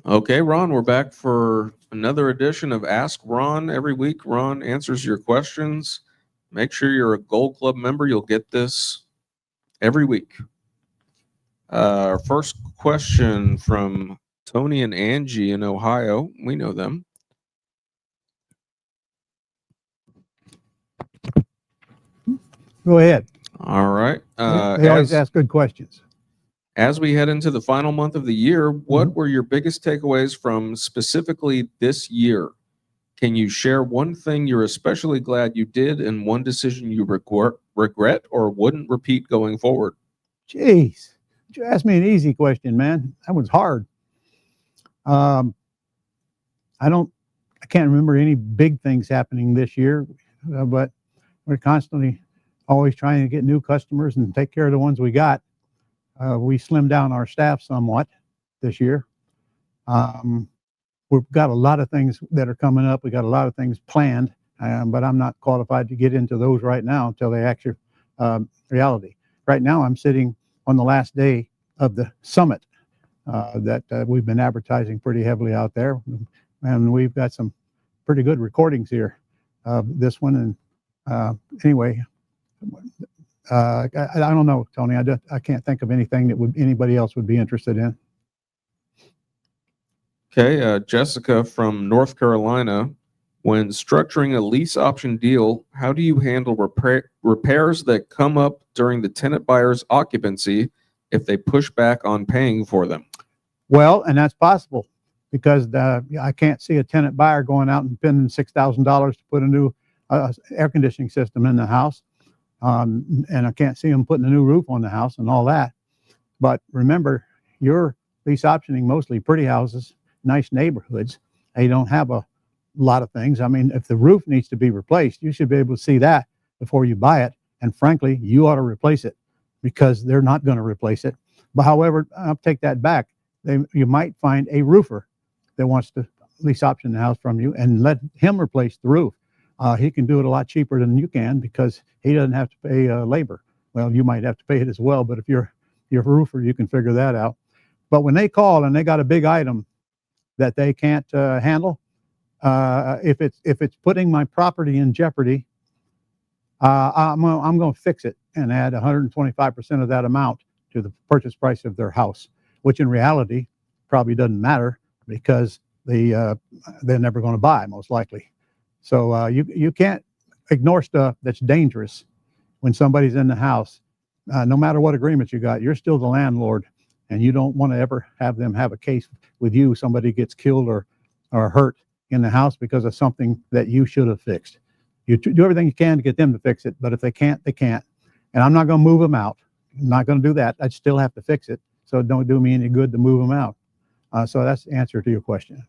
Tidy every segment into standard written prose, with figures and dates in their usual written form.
Okay, Ron, we're back for another edition of Ask Ron. Every week, Ron answers your questions. Make sure you're a Gold Club member. You'll get this every week. Our first question from Tony and Angie in Ohio. We know them. Go ahead. All right. They always ask good questions. As we head into the final month of the year, what were your biggest takeaways from specifically this year? Can you share one thing you're especially glad you did and one decision you regret or wouldn't repeat going forward? Jeez, you asked me an easy question, man. That one's hard. I can't remember any big things happening this year, but we're constantly always trying to get new customers and take care of the ones we got. We slimmed down our staff somewhat this year. We've got a lot of things that are coming up. We got a lot of things planned, but I'm not qualified to get into those right now until they actually reality. Right now, I'm sitting on the last day of the summit that we've been advertising pretty heavily out there, and we've got some pretty good recordings here. This one, and anyway. I don't know, Tony. I can't think of anything that anybody else would be interested in. Okay, Jessica from North Carolina. When structuring a lease option deal, how do you handle repairs that come up during the tenant buyer's occupancy if they push back on paying for them? Well, and that's possible because I can't see a tenant buyer going out and spending $6,000 to put a new air conditioning system in the house. And I can't see them putting a new roof on the house and all that. But remember, you're lease optioning mostly pretty houses, nice neighborhoods. They don't have a lot of things. I mean, if the roof needs to be replaced, you should be able to see that before you buy it. And frankly, you ought to replace it because they're not going to replace it. But however, I'll take that back. You might find a roofer that wants to lease option the house from you and let him replace the roof. He can do it a lot cheaper than you can because he doesn't have to pay labor. Well, you might have to pay it as well, but if you're a roofer, you can figure that out. But when they call and they got a big item that they can't handle, if it's putting my property in jeopardy, I'm going to fix it and add 125% of that amount to the purchase price of their house, which in reality probably doesn't matter because they're never going to buy, most likely. So you can't ignore stuff that's dangerous when somebody's in the house. No matter what agreements you got, you're still the landlord, and you don't want to ever have them have a case with you. Somebody gets killed or hurt in the house because of something that you should have fixed. You do everything you can to get them to fix it, but if they can't, they can't. And I'm not going to move them out. I'm not going to do that. I'd still have to fix it, so it don't do me any good to move them out. So that's the answer to your question.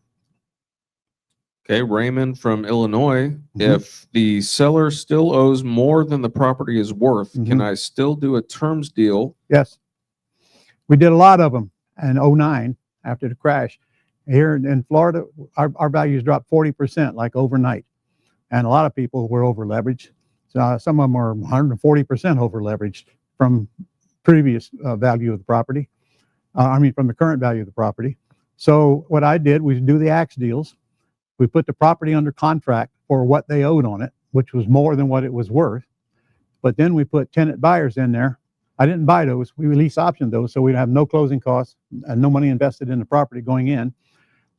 Okay, Raymond from Illinois. If the seller still owes more than the property is worth, can I still do a terms deal? Yes. We did a lot of them in 2009 after the crash. Here in Florida, our values dropped 40% like overnight. And a lot of people were over leveraged. So some of them are 140% over leveraged from previous value of the property. From the current value of the property. So what I did was do the axe deals. We put the property under contract for what they owed on it, which was more than what it was worth. But then we put tenant buyers in there. I didn't buy those. We lease optioned those, so we'd have no closing costs and no money invested in the property going in.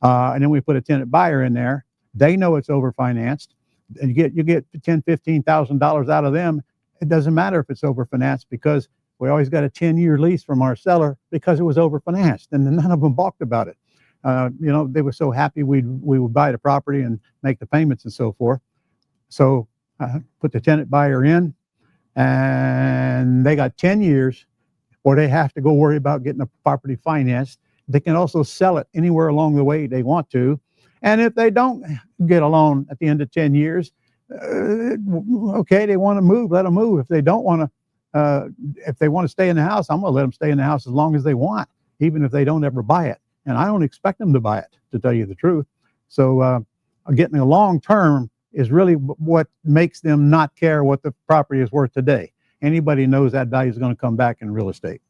And then we put a tenant buyer in there. They know it's overfinanced. And you get $10,000, $15,000 out of them. It doesn't matter if it's overfinanced because we always got a 10-year lease from our seller because it was overfinanced, and none of them balked about it. They were so happy we would buy the property and make the payments and so forth. So put the tenant buyer in, and they got 10 years or they have to go worry about getting the property financed. They can also sell it anywhere along the way they want to. And if they don't get a loan at the end of 10 years, okay, they want to move, let them move. If they don't want to, if they want to stay in the house, I'm going to let them stay in the house as long as they want, even if they don't ever buy it. and I don't expect them to buy it, to tell you the truth. So getting a long term is really what makes them not care what the property is worth today. Anybody knows that value is going to come back in real estate.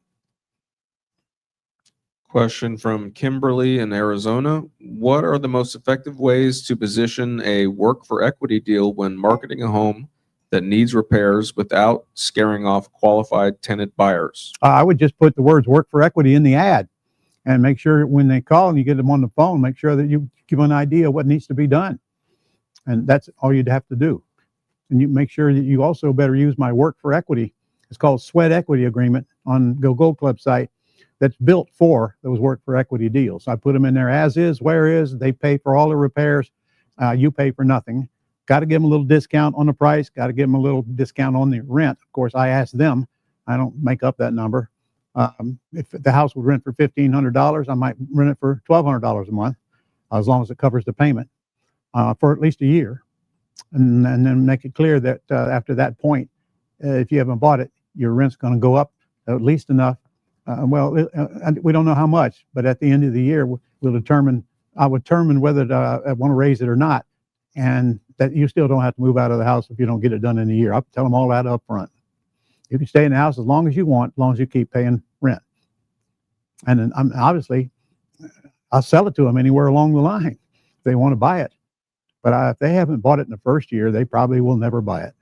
Question from Kimberly in Arizona. What are the most effective ways to position a work for equity deal when marketing a home that needs repairs without scaring off qualified tenant buyers? I would just put the words work for equity in the ad and make sure when they call and you get them on the phone, make sure that you give an idea of what needs to be done. And that's all you'd have to do. And you make sure that you also better use my work for equity. It's called Sweat Equity Agreement on Go Gold Club site. That's built for those work for equity deals. I put them in there as is, where is. They pay for all the repairs. You pay for nothing. Got to give them a little discount on the price. Got to give them a little discount on the rent. Of course, I ask them. I don't make up that number. If the house would rent for $1,500, I might rent it for $1,200 a month, as long as it covers the payment for at least a year. And then make it clear that after that point, if you haven't bought it, your rent's going to go up at least enough. We don't know how much, but at the end of the year, I will determine whether I want to raise it or not, and that you still don't have to move out of the house if you don't get it done in a year. I'll tell them all that up front. You can stay in the house as long as you want, as long as you keep paying rent. And then obviously, I'll sell it to them anywhere along the line if they want to buy it. But if they haven't bought it in the first year, they probably will never buy it.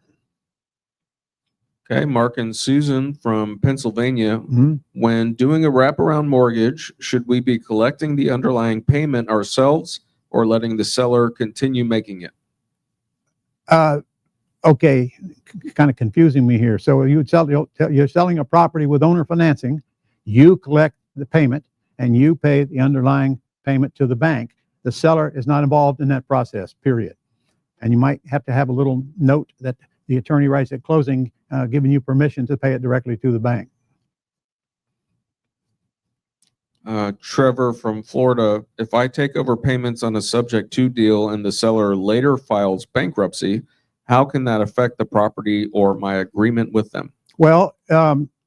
Okay, Mark and Susan from Pennsylvania. Mm-hmm. When doing a wraparound mortgage, should we be collecting the underlying payment ourselves or letting the seller continue making it? Okay, kind of confusing me here. So you're selling a property with owner financing, you collect the payment, and you pay the underlying payment to the bank. The seller is not involved in that process, period. And you might have to have a little note that the attorney writes at closing, giving you permission to pay it directly to the bank. Trevor from Florida. If I take over payments on a subject to deal and the seller later files bankruptcy, how can that affect the property or my agreement with them? Well,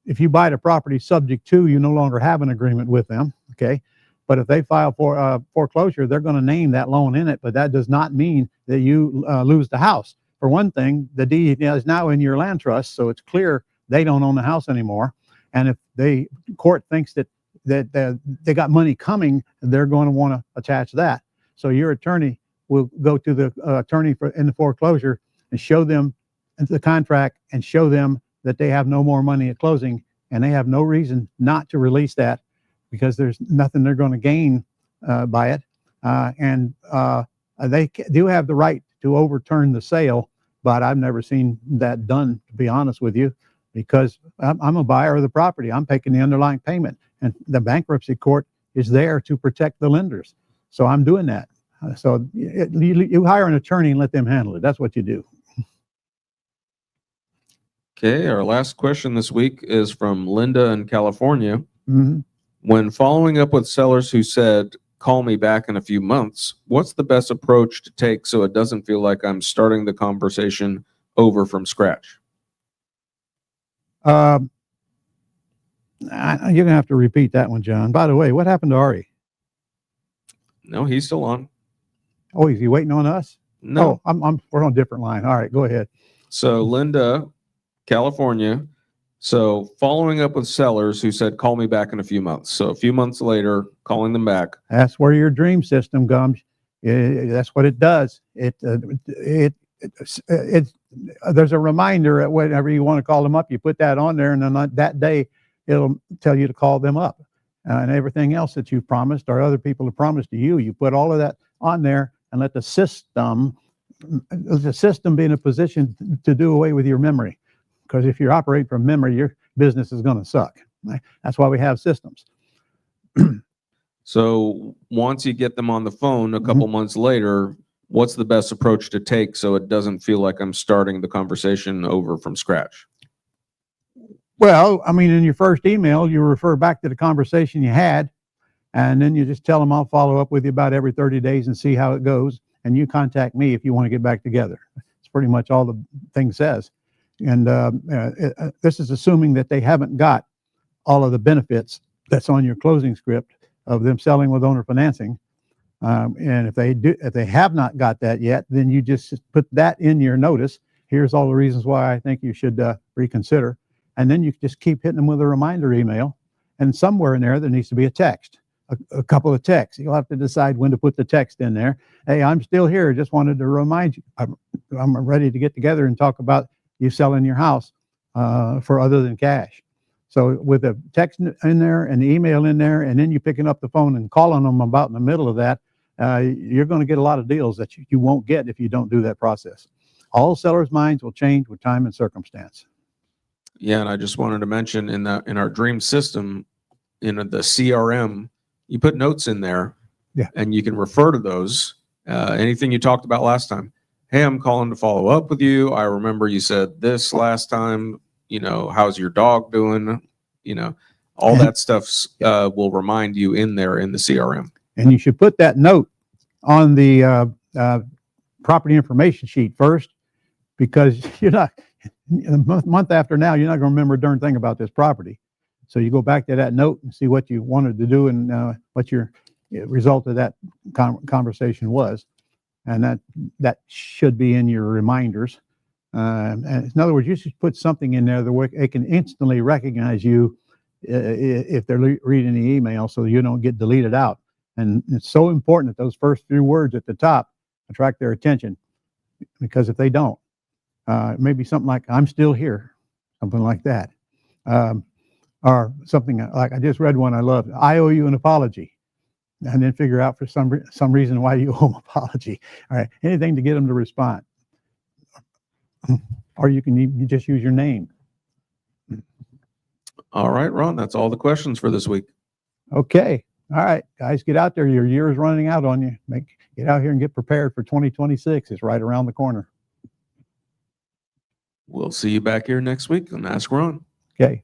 if you buy the property subject to, you no longer have an agreement with them, okay? But if they file for foreclosure, they're going to name that loan in it, but that does not mean that you lose the house. For one thing, the deed is now in your land trust, so it's clear they don't own the house anymore. And if the court thinks that they got money coming, they're going to want to attach that. So your attorney will go to the attorney in the foreclosure and show them the contract and show them that they have no more money at closing, and they have no reason not to release that because there's nothing they're going to gain by it. They do have the right to overturn the sale, but I've never seen that done, to be honest with you, because I'm a buyer of the property. I'm taking the underlying payment, and the bankruptcy court is there to protect the lenders. So I'm doing that. So you hire an attorney and let them handle it. That's what you do. Okay, our last question this week is from Linda in California. Mm-hmm. When following up with sellers who said, call me back in a few months, what's the best approach to take so it doesn't feel like I'm starting the conversation over from scratch? You're going to have to repeat that one, John. By the way, what happened to Ari? No, he's still on. Oh, is he waiting on us? No. Oh, we're on a different line. All right, go ahead. So Linda, California. So following up with sellers who said, call me back in a few months. So a few months later, calling them back. That's where your dream system comes. That's what it does. There's a reminder at whenever you want to call them up, you put that on there, and then that day it'll tell you to call them up. And everything else that you've promised or other people have promised to you, you put all of that on there and let the system be in a position to do away with your memory. Because if you're operating from memory, your business is going to suck. Right? That's why we have systems. So once you get them on the phone a couple months later, what's the best approach to take so it doesn't feel like I'm starting the conversation over from scratch? Well, I mean, in your first email, you refer back to the conversation you had, and then you just tell them I'll follow up with you about every 30 days and see how it goes. And you contact me if you want to get back together. It's pretty much all the thing says. And this is assuming that they haven't got all of the benefits that's on your closing script of them selling with owner financing. And if they have not got that yet, then you just put that in your notice. Here's all the reasons why I think you should reconsider. And then you just keep hitting them with a reminder email. And somewhere in there needs to be a text, a couple of texts. You'll have to decide when to put the text in there. Hey, I'm still here. Just wanted to remind you, I'm ready to get together and talk about you selling your house for other than cash. So with a text in there and the email in there, and then you picking up the phone and calling them about in the middle of that, you're going to get a lot of deals that you won't get if you don't do that process. All sellers' minds will change with time and circumstance. Yeah, and I just wanted to mention in our dream system, in the CRM, you put notes in there, yeah, and you can refer to those. Anything you talked about last time. Hey, I'm calling to follow up with you. I remember you said this last time. How's your dog doing? All that stuff will remind you in there in the CRM. And you should put that note on the property information sheet first, because you're not a month after now, you're not going to remember a darn thing about this property. So you go back to that note and see what you wanted to do and what your result of that conversation was. And that should be in your reminders. And in other words, you should put something in there that they can instantly recognize you if they're reading the email, so you don't get deleted out. And it's so important that those first few words at the top attract their attention, because if they don't, maybe something like "I'm still here," something like that, or something like, I just read one I loved: "I owe you an apology," and then figure out for some reason why you owe an apology. All right, anything to get them to respond. Or you can just use your name. All right, Ron, that's all the questions for this week. Okay. All right, guys, get out there. Your year is running out on you. Get out here and get prepared for 2026. It's right around the corner. We'll see you back here next week on Ask Ron. Okay.